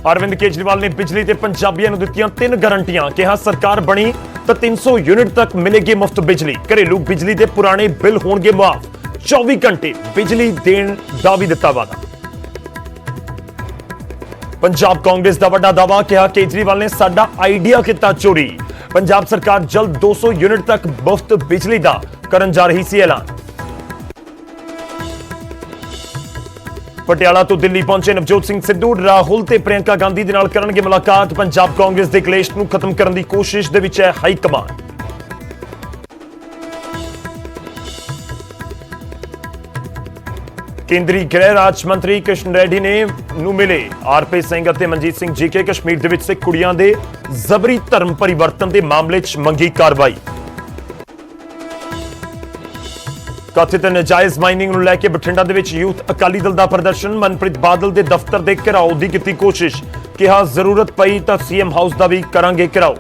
अरविंद केजरीवाल ने बिजली ते पंजाबियों नूं दित्तियां 3 गारंटियां। कहा सरकार बनी तो 300 यूनिट तक मिलेगी मुफ्त बिजली। घरेलू बिजली के पुराने बिल होणगे माफ। 24 घंटे बिजली देण दा भी दित्ता वादा। पंजाब कांग्रेस का वड्डा दावा। कहा केजरीवाल ने साडा आइडिया किता चोरी। पंजाब सरकार जल्द 200 यूनिट तक मुफ्त बिजली का करन जा रही सी ऐलान। पटियाला तो दिल्ली पहुंचे नवजोत सिंह सिद्धू राहुल ते प्रियंका गांधी दे नाल करनगे मुलाकात। पंजाब कांग्रेस के कलेश नूं खत्म करने की कोशिश दे विच है हाई कमान। केंद्रीय गृह राज्य मंत्री कृष्ण रेड्डी ने नूं मिले आरपी सिंह ते मनजीत सिंह जीके। कश्मीर दे विच सिख कुड़ियां दे जबरी धर्म परिवर्तन के मामले च मंगी कार्रवाई। कथित नाजायज माइनिंग नूं लैके बठिंडा दे विच यूथ अकाली दल दा प्रदर्शन। मनप्रीत बादल दे दफ्तर दे घिराओ दी कीती कोशिश। कहा जरूरत पई तां सीएम हाउस दा भी करांगे घिराओ।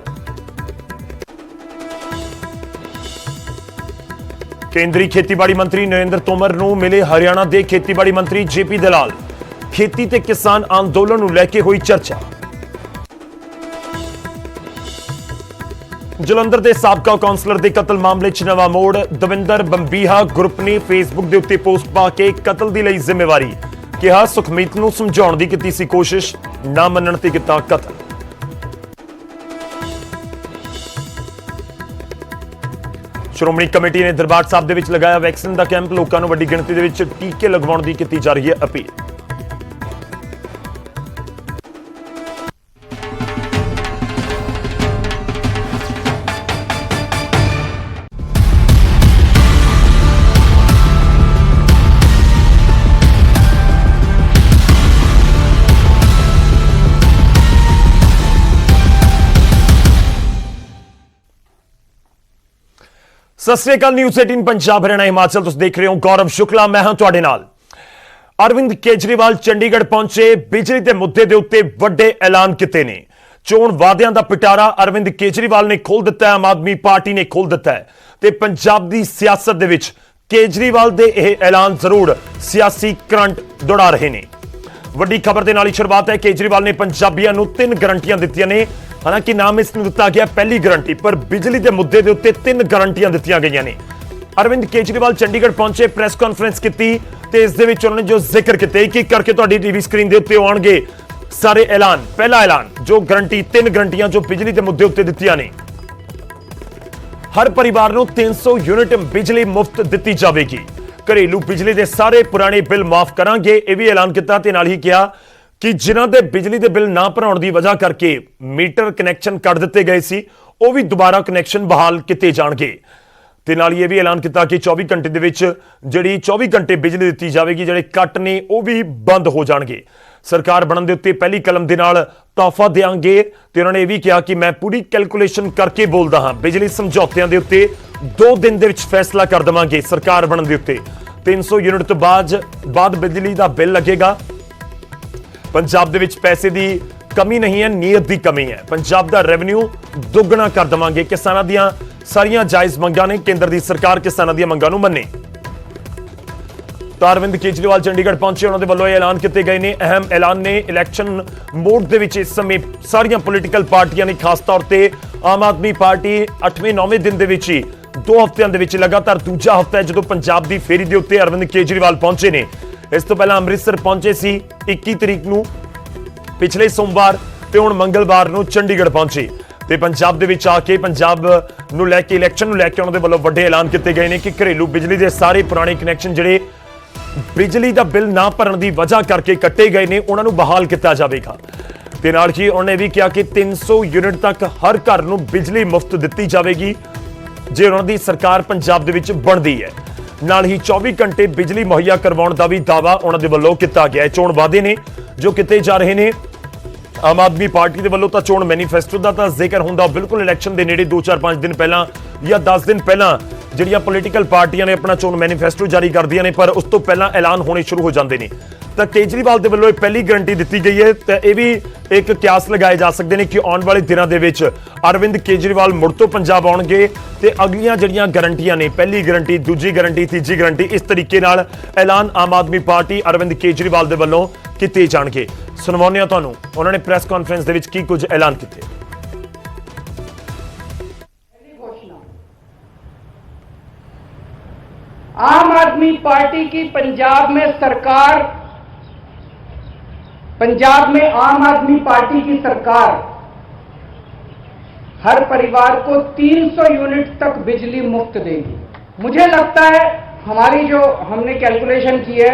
केंद्रीय खेतीबाड़ी मंत्री नरेंद्र तोमर नूं मिले हरियाणा दे खेतीबाड़ी मंत्री जेपी दलाल। खेती ते किसान अंदोलन नूं लैके हुई चर्चा। जलंधर के साबका कौंसलर के कतल मामले च नवा मोड़। दविंदर बंबीहा ग्रुप ने फेसबुक के उत्ते पोस्ट पा के कतल की लई जिम्मेवारी। कहा सुखमीत नूं समझाउण दी कीती सी कोशिश, ना मनण ते कीता कतल। श्रोमणी कमेटी ने दरबार साहब दे विच लगाया वैक्सीन का कैंप। लोकां नूं वड्डी गिणती दे विच टीके लगवाउण दी कीती जा रही है अपील। सत श्री अकाल। न्यूज़ 18 पंजाब हरियाणा हिमाचल तुसीं देख रहे हो। गौरव शुक्ला मैं हां तुहाडे नाल। अरविंद केजरीवाल चंडीगढ़ पहुंचे। बिजली के मुद्दे के उत्ते वड्डे ऐलान किते ने। चोण वादियां दा पिटारा अरविंद केजरीवाल ने खोल दिता है, आम आदमी पार्टी ने खोल दिता है ते पंजाब दी सियासत दे विच केजरीवाल दे यह ऐलान जरूर सियासी करंट दौड़ा रहे ने। वड्डी खबर दे नाल ही शुरुआत है। केजरीवाल ने पंजाबियों नूं 3 गारंटियां दित्तियां ने। हालांकि नाम इसनूं दिता गया पहली गारंटी, पर बिजली के मुद्दे के उत्ते 3 गारंटियां दित्तियां गईयां ने। अरविंद केजरीवाल चंडीगढ़ पहुंचे, प्रेस कॉन्फ्रेंस की ते इस दे विच उन्होंने जो जिक्र किए एक एक करके तुहाडी टीवी स्क्रीन के उत्ते आउणगे सारे ऐलान। पहला ऐलान जो गारंटी 3 गारंटियां जो बिजली के मुद्दे उत्ते दित्तियां ने। हर परिवार नूं 300 यूनिट बिजली मुफ्त दित्ती जाएगी। घरेलू बिजली के सारे पुराने बिल माफ करांगे, यह भी ऐलान किया ते नाल ही कहा कि जिन्हां दे बिजली के बिल ना भराउण दी वजह करके मीटर कनैक्शन कट दिते गए सी, वो भी दोबारा कनैक्शन बहाल किए जाणगे। ते नाल यह भी ऐलान किया कि 24 घंटे दे विच जिहड़ी 24 घंटे बिजली दित्ती जाएगी, जिहड़े कट ने वो भी बंद हो जाणगे। सरकार बनन दे उत्ते पहली कलम दे नाल तोहफा देंगे। ते उन्होंने यह भी कहा कि मैं पूरी कैलकुलेशन करके बोलदा हां, बिजली समझौतियां दे उत्ते 2 दिन दे विच फैसला कर देवांगे। सरकार बनन दे उत्ते 300 यूनिट तो बाद बिजली का बिल लगेगा। पंजाब दे विच पैसे की कमी नहीं है, नीयत की कमी है। पंजाब का रेवन्यू दुगना कर देवांगे। किसानां दीयां सारियां जायज़ मंगां ने, केंद्र की सरकार किसानां दीयां मंगां नूं मन्ने। तो अरविंद केजरीवाल चंडीगढ़ पहुंचे, उन्होंने वल्लों ऐलान किए गए ने। अहम ऐलान ने इलैक्शन मोड दे विच इस समय सारियां पोलीटिकल पार्टियां ने, खास तौर पर आम आदमी पार्टी 8वें-9वें दिन दे विच ही 2 हफ्तियां दे विच लगातार दूजा हफ्ता है जो पंजाब की फेरी के उत्ते अरविंद केजरीवाल पहुंचे ने। इस तो पहला अमृतसर पहुंचे सी 21 तरीक नूं पिछले सोमवार ते हुण मंगलवार नूं चंडीगढ़ पहुंचे ते पंजाब दे विच आके पंजाब नूं लैके इलैक्शन नूं लैके उन्हां दे वल्लों वड्डे ऐलान किए गए ने कि घरेलू बिजली के सारे पुराने कनैक्शन जिहड़े बिजली का बिल ना भरन की वजह करके कट्टे गए ने, उन्हां नूं बहाल किया जाएगा। ते नाल ही उन्होंने भी कहा कि 300 यूनिट तक हर घर नूं बिजली मुफ्त दित्ती जाएगी जे उन्हां दी सरकार पंजाब दे विच बनदी है। नाल ही 24 घंटे बिजली मुहैया करवाउण दा भी दावा उन्हां दे वल्लों कीता गया है। चोण वादे ने जो किए जा रहे ने आम आदमी पार्टी के वल्लों, तो चोण मैनीफेस्टो का तो जिक्र होंदा बिल्कुल इलैक्शन के नेड़े 2-4-5 दिन पहला या 10 दिन पहला जिहड़ियां पोलीटिकल पार्टियां ने अपना चोण मैनीफेस्टो जारी करदियां ने, पर उस तो पहला ऐलान होने शुरू हो जाते हैं। तो केजरीवाल के वल्लों पहली गारंटी दी गई है। तो यह भी एक क्यास लगाए जा सकते हैं कि आने वाले दिनों के अरविंद केजरीवाल मुड़ तो पंजाब आउणगे ते अगलियां जिहड़ियां गारंटियां ने, पहली गारंटी, दूजी गारंटी, तीजी गारंटी, इस तरीके नाल ऐलान आम आदमी पार्टी अरविंद केजरीवाल के वल्लों किए जाणगे। ਸੁਣਵਾਉਂਦੇ ਹਾਂ ਤੁਹਾਨੂੰ ਉਹਨਾਂ ਨੇ ਪ੍ਰੈਸ ਕਾਨਫਰੰਸ ਦੇ ਵਿੱਚ ਕੀ ਕੁਝ ਐਲਾਨ ਕੀਤੇ। आम आदमी पार्टी की पंजाब में सरकार, पंजाब में आम आदमी पार्टी की सरकार हर परिवार को 300 यूनिट तक बिजली मुफ्त देगी। मुझे लगता है हमारी जो हमने कैलकुलेशन की है,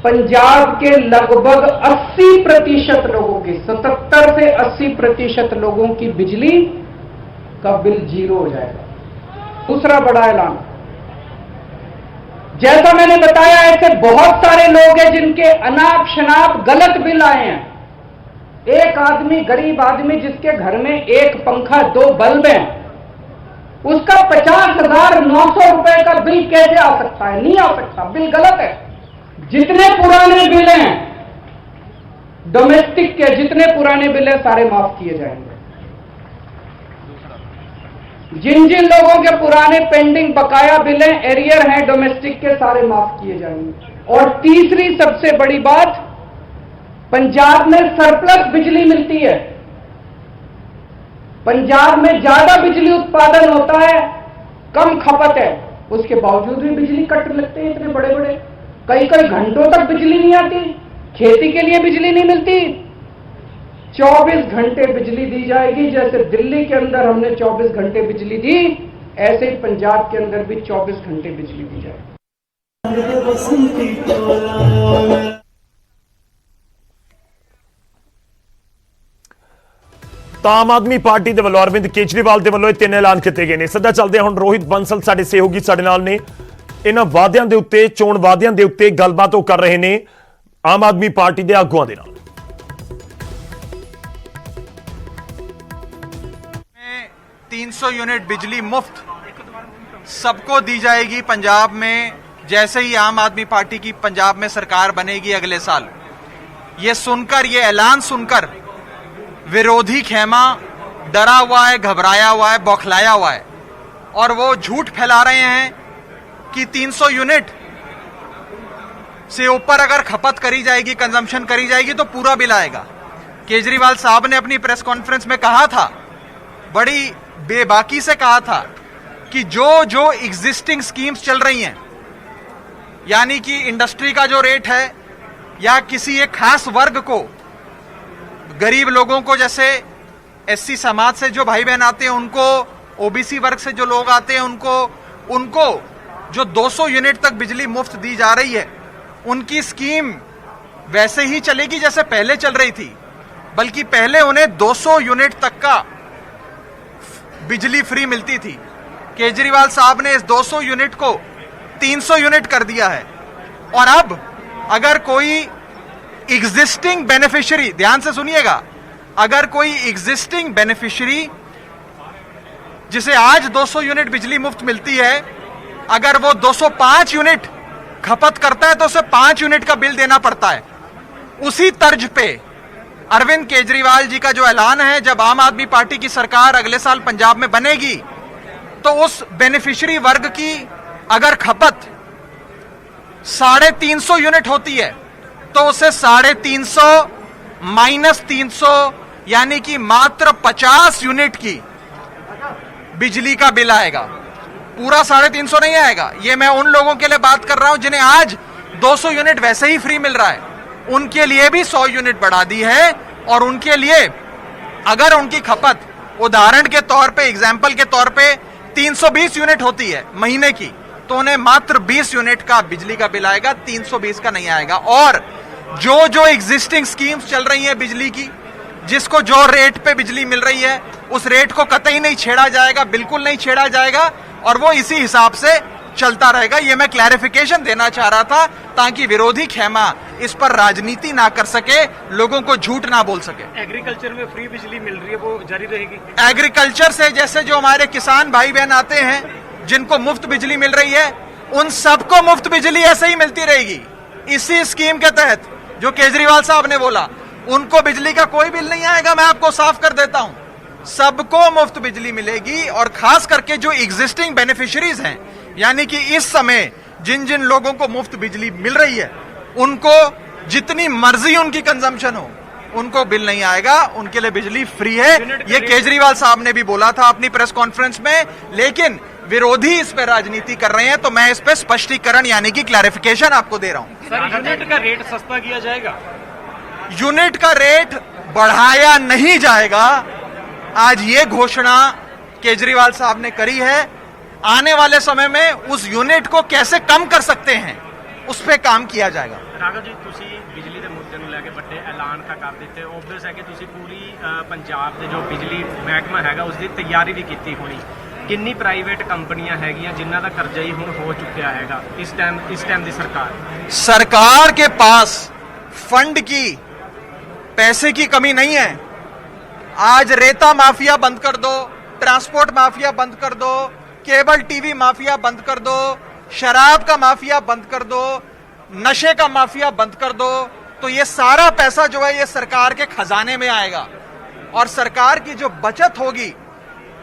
पंजाब के लगभग 80% लोगों की, 77 से 80% लोगों की बिजली का बिल जीरो हो जाएगा। दूसरा बड़ा ऐलान, जैसा मैंने बताया, ऐसे बहुत सारे लोग हैं जिनके अनाप शनाप गलत बिल आए हैं। एक आदमी, गरीब आदमी जिसके घर में एक पंखा 2 बल्ब हैं, उसका 50,900 रुपए का बिल कैसे आ सकता है? नहीं आ सकता, बिल गलत है। जितने पुराने बिल हैं डोमेस्टिक के, जितने पुराने बिल हैं सारे माफ किए जाएंगे। जिन जिन लोगों के पुराने पेंडिंग बकाया बिल हैं, एरियर हैं डोमेस्टिक के, सारे माफ किए जाएंगे। और तीसरी सबसे बड़ी बात, पंजाब में सरप्लस बिजली मिलती है। पंजाब में ज्यादा बिजली उत्पादन होता है, कम खपत है, उसके बावजूद भी बिजली कट लगते हैं इतने बड़े बड़े। कई कई घंटों तक बिजली नहीं आती, खेती के लिए बिजली नहीं मिलती। 24 घंटे बिजली दी जाएगी। जैसे दिल्ली के अंदर हमने 24 घंटे बिजली दी, ऐसे ही पंजाब के अंदर भी 24 घंटे बिजली दी जाएगी। ਤਾਂ ਆਮ ਆਦਮੀ ਪਾਰਟੀ ਦੇ ਵੱਲੋਂ ਅਰਵਿੰਦ ਕੇਜਰੀਵਾਲ ਦੇ ਵੱਲੋਂ ਇਹ 3 ਐਲਾਨ ਕੀਤੇ ਗਏ ਨੇ। ਸਿੱਧਾ ਚੱਲਦੇ ਹਾਂ ਹੁਣ ਰੋਹਿਤ ਬੰਸਲ ਸਾਡੇ ਸਹਿਯੋਗੀ ਸਾਡੇ ਨਾਲ ਨੇ। ਇਹਨਾਂ ਵਾਅਦਿਆਂ ਦੇ ਉੱਤੇ, ਚੋਣ ਵਾਅਦਿਆਂ ਦੇ ਉੱਤੇ ਗੱਲਬਾਤ ਉਹ ਕਰ ਰਹੇ ਨੇ ਆਮ ਆਦਮੀ ਪਾਰਟੀ ਦੇ ਆਗੂਆਂ ਦੇ ਨਾਲ। 300 यूनिट बिजली मुफ्त सबको दी जाएगी पंजाब में, जैसे ही आम आदमी पार्टी की पंजाब में सरकार बनेगी अगले साल। ये सुनकर, ये ऐलान सुनकर विरोधी खेमा डरा हुआ है, घबराया हुआ है, बौखलाया हुआ है, और वो झूठ फैला रहे हैं कि 300 यूनिट से ऊपर अगर खपत करी जाएगी, कंजम्पशन करी जाएगी तो पूरा बिल आएगा। केजरीवाल साहब ने अपनी प्रेस कॉन्फ्रेंस में कहा था, बड़ी बेबाकी से कहा था, कि जो जो एग्जिस्टिंग स्कीम्स चल रही हैं, यानी कि इंडस्ट्री का जो रेट है, या किसी एक खास वर्ग को, गरीब लोगों को, जैसे एससी समाज से जो भाई बहन आते हैं उनको, ओबीसी वर्ग से जो लोग आते हैं उनको जो 200 यूनिट तक बिजली मुफ्त दी जा रही है, उनकी स्कीम वैसे ही चलेगी जैसे पहले चल रही थी, बल्कि पहले उन्हें 200 यूनिट तक का बिजली फ्री मिलती थी। केजरीवाल साहब ने इस 200 यूनिट को 300 यूनिट कर दिया है। और अब अगर कोई एग्जिस्टिंग बेनिफिशियरी, ध्यान से सुनिएगा, अगर कोई एग्जिस्टिंग बेनिफिशियरी जिसे आज 200 यूनिट बिजली मुफ्त मिलती है, अगर वो 205 यूनिट खपत करता है तो उसे 5 यूनिट का बिल देना पड़ता है। उसी तर्ज पे अरविंद केजरीवाल जी का जो ऐलान है, जब आम आदमी पार्टी की सरकार अगले साल पंजाब में बनेगी तो उस बेनिफिशियरी वर्ग की अगर खपत 350 यूनिट होती है तो उसे 350 माइनस 300 यानी कि मात्र 50 यूनिट की बिजली का बिल आएगा। पूरा 350 नहीं आएगा। ये मैं उन लोगों के लिए बात कर रहा हूं जिन्हें आज 200 यूनिट वैसे ही फ्री मिल रहा है, उनके लिए भी 100 यूनिट बढ़ा दी है। और उनके लिए अगर उनकी खपत उदाहरण के तौर पे, एग्जाम्पल के तौर पे 320 यूनिट होती है महीने की, तो उन्हें मात्र 20 यूनिट का बिजली का बिल आएगा, 320 का नहीं आएगा। और जो जो एग्जिस्टिंग स्कीम्स चल रही है बिजली की, जिसको जो रेट पे बिजली मिल रही है, उस रेट को कतई नहीं छेड़ा जाएगा, बिल्कुल नहीं छेड़ा जाएगा, और वो इसी हिसाब से चलता रहेगा। ये मैं क्लैरिफिकेशन देना चाह रहा था ताकि विरोधी खेमा इस पर राजनीति ना कर सके, लोगों को झूठ ना बोल सके। एग्रीकल्चर में फ्री बिजली मिल रही है, वो जारी रहेगी? एग्रीकल्चर से जैसे जो हमारे किसान भाई बहन आते हैं जिनको मुफ्त बिजली मिल रही है, उन सबको मुफ्त बिजली ऐसे ही मिलती रहेगी। इसी स्कीम के तहत जो केजरीवाल साहब ने बोला, उनको बिजली का कोई बिल नहीं आएगा। मैं आपको साफ कर देता हूं, सबको मुफ्त बिजली मिलेगी। और खास करके जो एग्जिस्टिंग बेनिफिशियरीज हैं, यानी कि इस समय जिन जिन लोगों को मुफ्त बिजली मिल रही है, उनको जितनी मर्जी उनकी कंजम्पशन हो, उनको बिल नहीं आएगा, उनके लिए बिजली फ्री है। ये केजरीवाल साहब ने भी बोला था अपनी प्रेस कॉन्फ्रेंस में, लेकिन विरोधी इस पे राजनीति कर रहे हैं, तो मैं इस पे स्पष्टीकरण यानी कि क्लैरिफिकेशन आपको दे रहा हूं। सर, यूनिट का रेट सस्ता किया जाएगा? यूनिट का रेट बढ़ाया नहीं जाएगा। आज ये घोषणा केजरीवाल साहब ने करी है। आने वाले समय में उस यूनिट को कैसे कम कर सकते हैं, उस पे काम किया जाएगा। ਰਾਘਵ ਜੀ, ਤੁਸੀਂ ਬਿਜਲੀ ਦੇ ਮੁੱਦੇ ਨੂੰ ਲੈ ਕੇ ਵੱਡੇ ਐਲਾਨ ਤਾਂ ਕਰ ਦਿੱਤੇ। ਓਬਵੀਅਸ ਹੈ ਕਿ ਤੁਸੀਂ ਪੂਰੀ ਪੰਜਾਬ ਦੇ ਜੋ ਬਿਜਲੀ ਮਹਿਕਮਾ ਹੈਗਾ ਉਸ ਦੀ ਤਿਆਰੀ ਵੀ ਕੀਤੀ ਹੋਣੀ। ਕਿੰਨੀ ਪ੍ਰਾਈਵੇਟ ਕੰਪਨੀਆਂ ਹੈਗੀਆਂ ਜਿਨ੍ਹਾਂ ਦਾ ਕਰਜ਼ਾ ਹੀ ਹੁਣ ਹੋ ਚੁੱਕਿਆ ਹੈਗਾ ਇਸ ਟਾਈਮ ਦੀ सरकार के पास फंड की, पैसे की कमी नहीं है। आज रेता माफिया बंद कर दो, ट्रांसपोर्ट माफिया बंद कर दो, केबल टीवी माफिया बंद कर दो, शराब का माफिया बंद कर दो, नशे का माफिया बंद कर दो, तो ये सारा पैसा जो है ये सरकार के खजाने में आएगा और सरकार की जो बचत होगी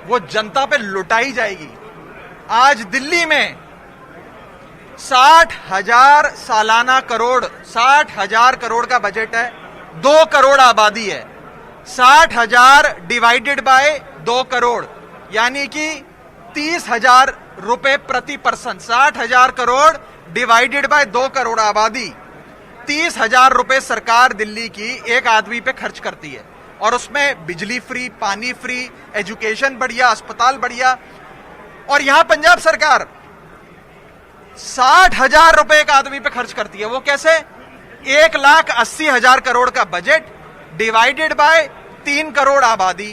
वो जनता पे लुटाई जाएगी। आज दिल्ली में 60,000 सालाना करोड़, 60,000 करोड़ का बजट है, 2 करोड़ आबादी है। 60,000 डिवाइडेड बाय 2 करोड़ यानी कि 30,000 रुपए प्रति person. 60,000 crore divided by 2 crore आबादी, 30,000 रुपए सरकार दिल्ली की एक आदमी पे खर्च करती है और उसमें बिजली फ्री, पानी फ्री, एजुकेशन बढ़िया, अस्पताल बढ़िया। और यहां पंजाब सरकार 60,000 रुपए एक आदमी पे खर्च करती है। वो कैसे? 1,80,000 करोड़ का बजट डिवाइडेड बाय 3 करोड़ आबादी।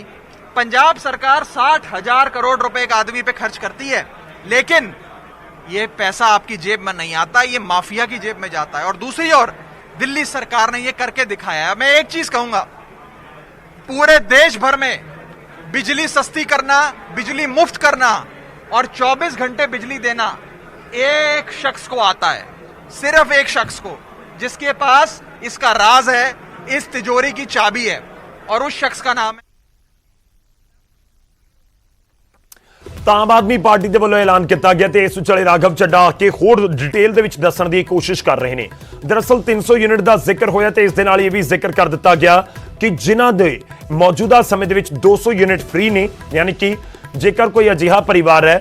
पंजाब सरकार 60,000 करोड़ रुपए एक आदमी पे खर्च करती है, लेकिन ये पैसा आपकी जेब में नहीं आता, ये माफिया की जेब में जाता है। और दूसरी ओर दिल्ली सरकार ने ये करके दिखाया है। मैं एक चीज कहूंगा, पूरे देश भर में बिजली सस्ती करना, बिजली मुफ्त करना और 24 घंटे बिजली देना एक शख्स को आता है, सिर्फ एक शख्स को, जिसके पास इसका राज है, इस तिजोरी की चाबी है, और उस शख्स का नाम है। ਤਾਂ ਆਮ ਆਦਮੀ ਪਾਰਟੀ ਦੇ ਵੱਲੋਂ ਐਲਾਨ ਕੀਤਾ ਗਿਆ ਤੇ ਇਸ ਵਿਚਾਲੇ ਰਾਘਵ ਚੱਡਾ ਆ ਕੇ ਹੋਰ ਡਿਟੇਲ ਦੇ ਵਿੱਚ ਦੱਸਣ ਦੀ ਕੋਸ਼ਿਸ਼ ਕਰ ਰਹੇ ਨੇ। ਦਰਅਸਲ 300 ਯੂਨਿਟ ਦਾ ਜ਼ਿਕਰ ਹੋਇਆ ਤੇ ਇਸ ਦੇ ਨਾਲ ਇਹ ਵੀ ਜ਼ਿਕਰ ਕਰ ਦਿੱਤਾ ਗਿਆ ਕਿ ਜਿਨ੍ਹਾਂ ਦੇ ਮੌਜੂਦਾ ਸਮੇਂ ਦੇ ਵਿੱਚ 200 ਯੂਨਿਟ ਫ੍ਰੀ ਨੇ, ਯਾਨੀ ਕਿ ਜੇਕਰ ਕੋਈ ਅਜਿਹਾ ਪਰਿਵਾਰ ਹੈ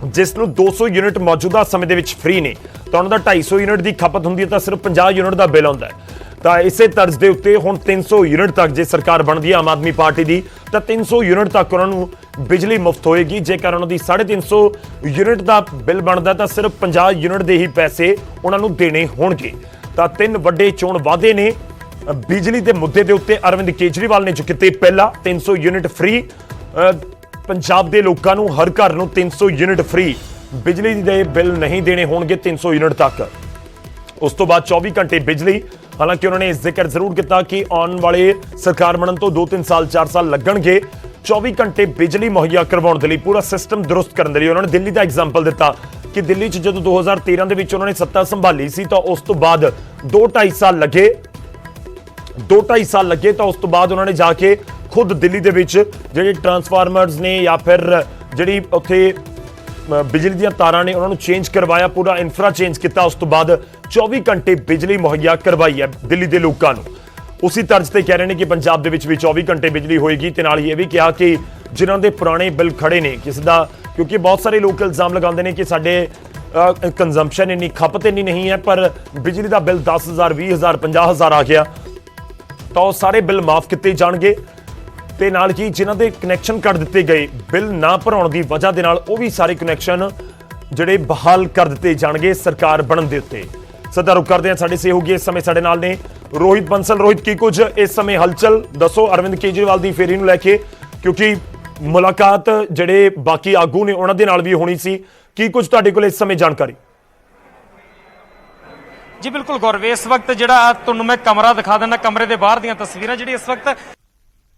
ਜਿਸ ਨੂੰ 200 ਯੂਨਿਟ ਮੌਜੂਦਾ ਸਮੇਂ ਦੇ ਵਿੱਚ ਫ੍ਰੀ ਨੇ ਤਾਂ ਉਹਨਾਂ ਦਾ 250 ਯੂਨਿਟ ਦੀ ਖਪਤ ਹੁੰਦੀ ਹੈ ਤਾਂ ਸਿਰਫ 50 ਯੂਨਿਟ ਦਾ ਬਿੱਲ ਆਉਂਦਾ ਹੈ। ਤਾਂ ਇਸੇ ਤਰਜ਼ ਦੇ ਉੱਤੇ ਹੁਣ 300 ਯੂਨਿਟ ਤੱਕ ਜੇ ਸਰਕਾਰ ਬਣਦੀ ਹੈ ਆਮ ਆਦਮੀ ਪਾਰਟੀ ਦੀ ਤਾਂ 300 ਯੂਨਿਟ ਤੱਕ ਉਹਨਾਂ ਨੂੰ ਬਿਜਲੀ ਮੁਫਤ ਹੋਏਗੀ। ਜੇਕਰ ਉਹਨਾਂ ਦੀ 350 ਯੂਨਿਟ ਦਾ ਬਿੱਲ ਬਣਦਾ ਤਾਂ ਸਿਰਫ 50 ਯੂਨਿਟ ਦੇ ਹੀ ਪੈਸੇ ਉਹਨਾਂ ਨੂੰ ਦੇਣੇ ਹੋਣਗੇ। ਤਾਂ 3 ਵੱਡੇ ਚੋਣ ਵਾਅਦੇ ਨੇ ਬਿਜਲੀ ਦੇ ਮੁੱਦੇ ਦੇ ਉੱਤੇ ਅਰਵਿੰਦ ਕੇਜਰੀਵਾਲ ਨੇ ਜੋ ਕੀਤੇ। ਪਹਿਲਾ 300 ਯੂਨਿਟ ਫ੍ਰੀ, ਪੰਜਾਬ ਦੇ ਲੋਕਾਂ ਨੂੰ ਹਰ ਘਰ ਨੂੰ 300 ਯੂਨਿਟ ਫ੍ਰੀ, ਬਿਜਲੀ ਦੇ ਬਿੱਲ ਨਹੀਂ ਦੇਣੇ ਹੋਣਗੇ 300 ਯੂਨਿਟ ਤੱਕ। ਉਸ ਤੋਂ ਬਾਅਦ 24 ਘੰਟੇ ਬਿਜਲੀ। ਹਾਲਾਂਕਿ ਉਹਨਾਂ ਨੇ ਜ਼ਿਕਰ ਜ਼ਰੂਰ ਕੀਤਾ ਕਿ ਆਉਣ ਵਾਲੇ ਸਰਕਾਰ ਬਣਨ ਤੋਂ 2-3 ਸਾਲ 4 ਸਾਲ ਲੱਗਣਗੇ 24 ਘੰਟੇ ਬਿਜਲੀ ਮੁਹੱਈਆ ਕਰਵਾਉਣ ਦੇ ਲਈ, ਪੂਰਾ ਸਿਸਟਮ ਦਰੁਸਤ ਕਰਨ ਦੇ ਲਈ। ਉਹਨਾਂ ਨੇ ਦਿੱਲੀ ਦਾ ਐਗਜ਼ਾਮਪਲ ਦਿੱਤਾ ਕਿ ਦਿੱਲੀ 'ਚ ਜਦੋਂ 2013 ਦੇ ਵਿੱਚ ਉਹਨਾਂ ਨੇ ਸੱਤਾ ਸੰਭਾਲੀ ਸੀ ਤਾਂ ਉਸ ਤੋਂ ਬਾਅਦ 2-2.5 ਸਾਲ ਲੱਗੇ 2-2.5 ਸਾਲ ਲੱਗੇ ਤਾਂ ਉਸ ਤੋਂ ਬਾਅਦ ਉਹਨਾਂ ਨੇ ਜਾ ਕੇ ਖੁਦ ਦਿੱਲੀ ਦੇ ਵਿੱਚ ਜਿਹੜੇ ਟਰਾਂਸਫਾਰਮਰਸ ਨੇ ਜਾਂ ਫਿਰ ਜਿਹੜੀ ਉੱਥੇ ਬਿਜਲੀ ਦੀਆਂ ਤਾਰਾਂ ਨੇ ਉਹਨਾਂ ਨੂੰ ਚੇਂਜ ਕਰਵਾਇਆ, ਪੂਰਾ ਇਨਫਰਾ ਚੇਂਜ ਕੀਤਾ। ਉਸ ਤੋਂ ਬਾਅਦ 24 ਘੰਟੇ ਬਿਜਲੀ ਮੁਹੱਈਆ ਕਰਵਾਈ ਹੈ ਦਿੱਲੀ ਦੇ ਲੋਕਾਂ ਨੂੰ। ਉਸੇ ਤਰਜ਼ ਤੇ ਕਹਿ ਰਹੇ ਨੇ ਕਿ ਪੰਜਾਬ ਦੇ ਵਿੱਚ ਵੀ 24 ਘੰਟੇ ਬਿਜਲੀ ਹੋਏਗੀ ਤੇ ਨਾਲ ਇਹ ਵੀ ਕਿਹਾ ਕਿ ਜਿਨ੍ਹਾਂ ਦੇ ਪੁਰਾਣੇ ਬਿੱਲ ਖੜੇ ਨੇ ਕਿਸੇ ਦਾ, ਕਿਉਂਕਿ ਬਹੁਤ ਸਾਰੇ ਲੋਕ ਇਲਜ਼ਾਮ ਲਗਾਉਂਦੇ ਨੇ ਕਿ ਸਾਡੇ ਕੰਜ਼ੰਪਸ਼ਨ ਇੰਨੀ, ਖਪਤ ਇੰਨੀ ਨਹੀਂ ਹੈ, ਪਰ ਬਿਜਲੀ ਦਾ ਬਿੱਲ 10,000 20,000 50,000 ਆ ਗਿਆ ਤਾਂ ਉਹ ਸਾਰੇ ਬਿੱਲ ਮਾਫ ਕੀਤੇ ਜਾਣਗੇ। ਤੇ ਨਾਲ ਹੀ ਜਿਨ੍ਹਾਂ ਦੇ ਕਨੈਕਸ਼ਨ ਕੱਟ ਦਿੱਤੇ ਗਏ ਬਿੱਲ ਨਾ ਭਰਾਉਣ ਦੀ ਵਜ੍ਹਾ ਦੇ ਨਾਲ ਉਹ ਵੀ ਸਾਰੇ ਕਨੈਕਸ਼ਨ ਜਿਹੜੇ ਬਹਾਲ ਕਰ ਦਿੱਤੇ ਜਾਣਗੇ ਸਰਕਾਰ ਬਣਨ ਦੇ ਉੱਤੇ। ਸਦਾ ਰੁਕ ਕਰਦੇ ਹਾਂ, ਸਾਡੇ ਸਹਿਯੋਗੀ ਇਸ ਸਮੇਂ ਸਾਡੇ ਨਾਲ ਨੇ ਰੋਹਿਤ ਬੰਸਲ। ਰੋਹਿਤ, ਕੀ ਕੁਝ ਇਸ ਸਮੇਂ ਹਲਚਲ ਦੱਸੋ ਅਰਵਿੰਦ ਕੇਜਰੀਵਾਲ ਦੀ ਫੇਰੀ ਨੂੰ ਲੈ ਕੇ, ਕਿਉਂਕਿ ਮੁਲਾਕਾਤ ਜਿਹੜੇ ਬਾਕੀ ਆਗੂ ਨੇ ਉਹਨਾਂ ਦੇ ਨਾਲ ਵੀ ਹੋਣੀ ਸੀ। ਕੀ ਕੁਝ ਤੁਹਾਡੇ ਕੋਲ ਇਸ ਸਮੇਂ ਜਾਣਕਾਰੀ? ਜੀ ਬਿਲਕੁਲ ਗੌਰਵ, ਇਸ ਵਕਤ ਜਿਹੜਾ ਤੁਹਾਨੂੰ ਮੈਂ ਕਮਰਾ ਦਿਖਾ ਦਿੰਦਾ, ਕਮਰੇ ਦੇ ਬਾਹਰ ਦੀਆਂ ਤਸਵੀਰਾਂ ਜਿਹੜੀ ਇਸ ਵਕਤ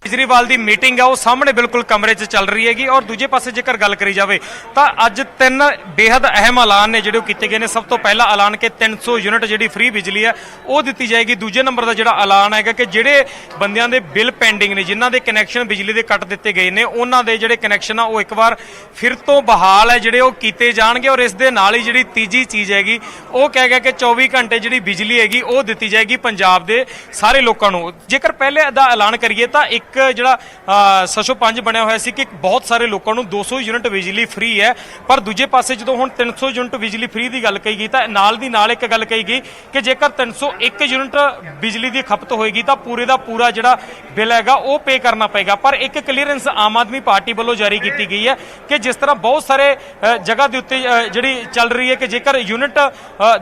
ਕੇਜਰੀਵਾਲ ਦੀ ਮੀਟਿੰਗ ਹੈ ਉਹ ਸਾਹਮਣੇ ਬਿਲਕੁਲ ਕਮਰੇ 'ਚ ਚੱਲ ਰਹੀ ਹੈਗੀ। ਔਰ ਦੂਜੇ ਪਾਸੇ ਜੇਕਰ ਗੱਲ ਕਰੀ ਜਾਵੇ ਤਾਂ ਅੱਜ 3 ਬੇहद ਅਹਿਮ ਐਲਾਨ ਨੇ ਜਿਹੜੇ ਉਹ ਕੀਤੇ ਗਏ ਨੇ। ਸਭ ਤੋਂ ਪਹਿਲਾ ਐਲਾਨ ਕਿ 300 ਯੂਨਿਟ ਜਿਹੜੀ ਫ੍ਰੀ ਬਿਜਲੀ ਹੈ ਉਹ ਦਿੱਤੀ ਜਾਏਗੀ। ਦੂਜੇ ਨੰਬਰ ਦਾ ਜਿਹੜਾ ਐਲਾਨ ਹੈਗਾ ਕਿ ਜਿਹੜੇ ਬੰਦਿਆਂ ਦੇ ਬਿੱਲ ਪੈਂਡਿੰਗ ਨੇ, ਜਿਨ੍ਹਾਂ ਦੇ ਕਨੈਕਸ਼ਨ ਬਿਜਲੀ ਦੇ ਕੱਟ ਦਿੱਤੇ ਗਏ ਨੇ, ਉਹਨਾਂ ਦੇ ਜਿਹੜੇ ਕਨੈਕਸ਼ਨ ਆ ਉਹ ਇੱਕ ਵਾਰ ਫਿਰ ਤੋਂ ਬਹਾਲ ਹੈ ਜਿਹੜੇ ਉਹ ਕੀਤੇ ਜਾਣਗੇ। ਔਰ ਇਸ ਦੇ ਨਾਲ ਹੀ ਜਿਹੜੀ ਤੀਜੀ ਚੀਜ਼ ਹੈਗੀ ਉਹ ਕਹਿ ਗਿਆ ਕਿ 24 ਘੰਟੇ ਜਿਹੜੀ ਬਿਜਲੀ ਹੈਗੀ ਉਹ ਦਿੱਤੀ ਜਾਏਗੀ ਪੰਜਾਬ ਦੇ ਸਾਰੇ ਲੋਕਾਂ ਨੂੰ। ਜੇਕਰ ਪਹਿਲੇ ਦਾ ਐਲਾਨ ਕਰੀਏ ਤਾਂ ਇੱਕ ਜਿਹੜਾ 605 ਬਣਿਆ ਹੋਇਆ ਸੀ ਕਿ ਬਹੁਤ ਸਾਰੇ ਲੋਕਾਂ ਨੂੰ 200 ਯੂਨਿਟ ਬਿਜਲੀ ਫ੍ਰੀ ਹੈ। ਪਰ ਦੂਜੇ ਪਾਸੇ ਜਦੋਂ ਹੁਣ 300 ਯੂਨਿਟ ਬਿਜਲੀ ਫ੍ਰੀ ਦੀ ਗੱਲ ਕਹੀ ਗਈ ਤਾਂ ਨਾਲ ਦੀ ਨਾਲ ਇੱਕ ਗੱਲ ਕਹੀ ਗਈ ਕਿ ਜੇਕਰ 301 ਯੂਨਿਟ ਬਿਜਲੀ ਦੀ ਖਪਤ ਹੋਏਗੀ ਤਾਂ ਪੂਰੇ ਦਾ ਪੂਰਾ ਜਿਹੜਾ ਬਿੱਲ ਹੈਗਾ ਉਹ ਪੇ ਕਰਨਾ ਪਏਗਾ। ਪਰ ਇੱਕ ਕਲੀਅਰੈਂਸ ਆਮ ਆਦਮੀ ਪਾਰਟੀ ਵੱਲੋਂ ਜਾਰੀ ਕੀਤੀ ਗਈ ਹੈ ਕਿ ਜਿਸ ਤਰ੍ਹਾਂ ਬਹੁਤ ਸਾਰੇ ਜਗ੍ਹਾ ਦੇ ਉੱਤੇ ਜਿਹੜੀ ਚੱਲ ਰਹੀ ਹੈ ਕਿ ਜੇਕਰ ਯੂਨਿਟ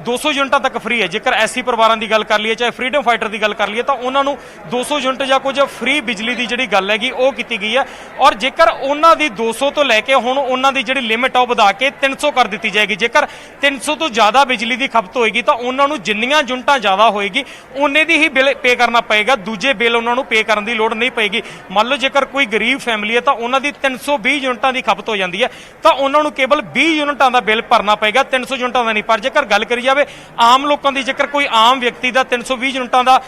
200 ਯੂਨਿਟਾਂ ਤੱਕ ਫ੍ਰੀ ਹੈ, ਜੇਕਰ ਐਸਸੀ ਪਰਿਵਾਰਾਂ ਦੀ ਗੱਲ ਕਰ ਲਈਏ, ਚਾਹੇ ਫਰੀडम ਫਾਈਟਰ ਦੀ ਗੱਲ ਕਰ ਲਈਏ, ਤਾਂ ਉਹਨਾਂ ਨੂੰ 200 ਯੂਨਿਟ ਜਾਂ ਕੁਝ ਫ੍ਰੀ ਬਿਜਲੀ ਦੀ ਜਿਹੜੀ ਗੱਲ ਹੈਗੀ ਉਹ ਕੀਤੀ ਗਈ ਹੈ। ਔਰ ਜੇਕਰ ਉਹਨਾਂ ਦੀ 200 ਤੋਂ ਲੈ ਕੇ ਹੁਣ ਉਹਨਾਂ ਦੀ ਜਿਹੜੀ ਲਿਮਿਟ ਆ ਉਹ ਵਧਾ ਕੇ 300 ਕਰ ਦਿੱਤੀ ਜਾਏਗੀ। ਜੇਕਰ 300 ਤੋਂ ਜ਼ਿਆਦਾ ਬਿਜਲੀ ਦੀ ਖਪਤ ਹੋਏਗੀ ਤਾਂ ਉਹਨਾਂ ਨੂੰ ਜਿੰਨੀਆਂ ਯੂਨਿਟਾਂ ਜ਼ਿਆਦਾ ਹੋਏਗੀ ਉਹਨੇ ਦੀ ਹੀ ਬਿੱਲ ਪੇ ਕਰਨਾ ਪਏਗਾ, ਦੂਜੇ ਬਿੱਲ ਉਹਨਾਂ ਨੂੰ ਪੇ ਕਰਨ ਦੀ ਲੋੜ ਨਹੀਂ ਪਏਗੀ। ਮੰਨ ਲਓ ਜੇਕਰ ਕੋਈ ਗਰੀਬ ਫੈਮਿਲੀ ਹੈ ਤਾਂ ਉਹਨਾਂ ਦੀ 320 ਯੂਨਿਟਾਂ ਦੀ ਖਪਤ ਹੋ ਜਾਂਦੀ ਹੈ ਤਾਂ ਉਹਨਾਂ ਨੂੰ ਕੇਵਲ 20 ਯੂਨਿਟਾਂ ਦਾ ਬਿੱਲ ਭਰਨਾ ਪਏਗਾ, 300 ਯੂਨਿਟਾਂ ਦਾ ਨਹੀਂ। ਪਰ ਜੇਕਰ ਗੱਲ ਕਰੀ ਜਾਵੇ ਆਮ ਲੋਕਾਂ ਦੀ, ਜੇਕਰ ਕੋਈ ਆਮ ਵਿਅਕਤੀ ਦਾ 320 ਯੂਨਿਟਾਂ ਦਾ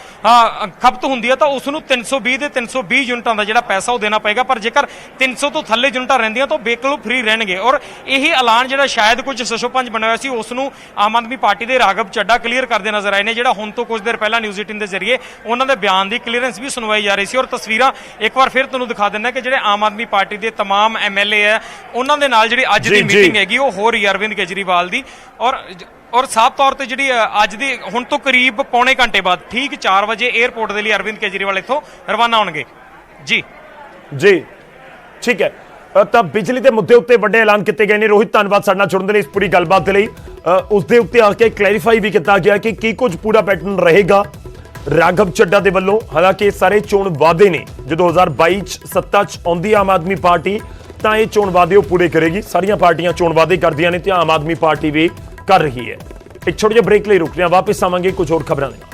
ਖਪਤ ਹੁੰਦੀ ਹੈ ਤਾਂ ਉਸ ਨੂੰ 320 ਦੇ 320 ਯੂਨਿਟਾਂ ਦਾ ਜਿਹੜਾ ਪੈਸਾ ਉਹ ਦੇਣਾ ਪਏਗਾ। ਪਰ ਜੇਕਰ 300 ਤੋਂ ਥੱਲੇ ਯੂਨਿਟਾਂ ਰਹਿੰਦੀਆਂ ਤਾਂ ਬਿਲਕੁਲ ਫ੍ਰੀ ਰਹਿਣਗੇ। ਔਰ ਇਹੀ ਐਲਾਨ ਜਿਹੜਾ ਸ਼ਾਇਦ ਕੁਝ 605 ਬਣਿਆ ਹੋਇਆ ਸੀ ਉਸ ਨੂੰ ਆਮ ਆਦਮੀ ਪਾਰਟੀ ਦੇ ਰਾਘਵ ਚੱਡਾ ਕਲੀਅਰ ਕਰਦੇ ਨਜ਼ਰ ਆਏ ਨੇ, ਜਿਹੜਾ ਹੁਣ ਤੋਂ ਕੁਝ ਦੇਰ ਪਹਿਲਾਂ ਨਿਊਜ਼ 18 ਦੇ ਜ਼ਰੀਏ ਉਹਨਾਂ ਦੇ ਬਿਆਨ ਦੀ ਕਲੀਅਰੈਂਸ ਵੀ ਸੁਣਵਾਈ ਜਾ ਰਹੀ ਸੀ। ਔਰ ਤਸਵੀਰਾਂ ਇੱਕ ਵਾਰ ਫਿਰ ਤੁਹਾਨੂੰ ਦਿਖਾ ਦਿੰਦਾ ਕਿ ਜਿਹੜੇ ਆਮ ਆਦਮੀ ਪਾਰਟੀ ਦੇ तमाम ਐਮਐਲਏ ਹੈ ਉਹਨਾਂ ਦੇ ਨਾਲ ਜਿਹੜੀ ਅੱਜ ਦੀ ਮੀਟਿੰਗ ਹੈਗੀ ਉਹ ਹੋ ਰਹੀ ਹੈ ਅਰਵਿੰਦ ਕੇਜਰੀਵਾਲ ਦੀ। ਔਰ ਸਾਫ਼ ਤੌਰ ਤੇ ਜਿਹੜੀ ਅੱਜ ਦੀ ਹੁਣ ਤੋਂ ਕਰੀਬ ਪੌਣੇ ਘੰਟੇ ਬਾਅਦ ਠੀਕ 4 ਵਜੇ 에ਅਰਪੋਰਟ ਦੇ ਲਈ ਅਰਵਿੰਦ ਕੇਜਰੀਵਾਲ ਇੱਥੋਂ ਰਵਾਨਾ ਹੋਣਗੇ। ਜੀ ਠੀਕ ਹੈ। ਤਾਂ ਬਿਜਲੀ ਦੇ ਮੁੱਦੇ ਉੱਤੇ ਵੱਡੇ ਐਲਾਨ ਕੀਤੇ ਗਏ ਨੇ। ਰੋਹਿਤ, ਧੰਨਵਾਦ ਸਾਡੇ ਨਾਲ ਜੁੜਨ ਦੇ ਲਈ, ਇਸ ਪੂਰੀ ਗੱਲਬਾਤ ਦੇ ਲਈ। ਉਸ ਦੇ ਉੱਤੇ ਆ ਕੇ ਕਲੈਰੀਫਾਈ ਵੀ ਕੀਤਾ ਗਿਆ ਕਿ ਕੀ ਕੁਝ ਪੂਰਾ ਪੈਟਰਨ ਰਹੇਗਾ ਰਾਘਵ ਚੱਡਾ ਦੇ ਵੱਲੋਂ। ਹਾਲਾਂਕਿ ਸਾਰੇ ਚੋਣ ਵਾਅਦੇ ਨੇ, ਜਦੋਂ 2022 ਚ ਸੱਤਾ ਚ ਆਉਂਦੀ ਆਮ ਆਦਮੀ ਪਾਰਟੀ ਤਾਂ ਇਹ ਚੋਣ ਵਾਅਦੇ ਉਹ ਪੂਰੇ ਕਰੇਗੀ। ਸਾਰੀਆਂ ਪਾਰਟੀਆਂ ਚੋਣ ਵਾਅਦੇ ਕਰਦੀਆਂ ਨੇ ਤੇ ਆਮ ਆਦਮੀ ਪਾਰਟੀ ਵੀ ਕਰ ਰਹੀ ਹੈ। ਇੱਕ ਛੋਟੇ ਜਿਹੇ ਬ੍ਰੇਕ ਲਈ ਰੁਕ ਰਹੇ ਹਾਂ, ਵਾਪਸ ਆਵਾਂਗੇ ਕੁਝ ਹੋਰ ਖਬਰਾਂ ਦੇ ਨਾਲ।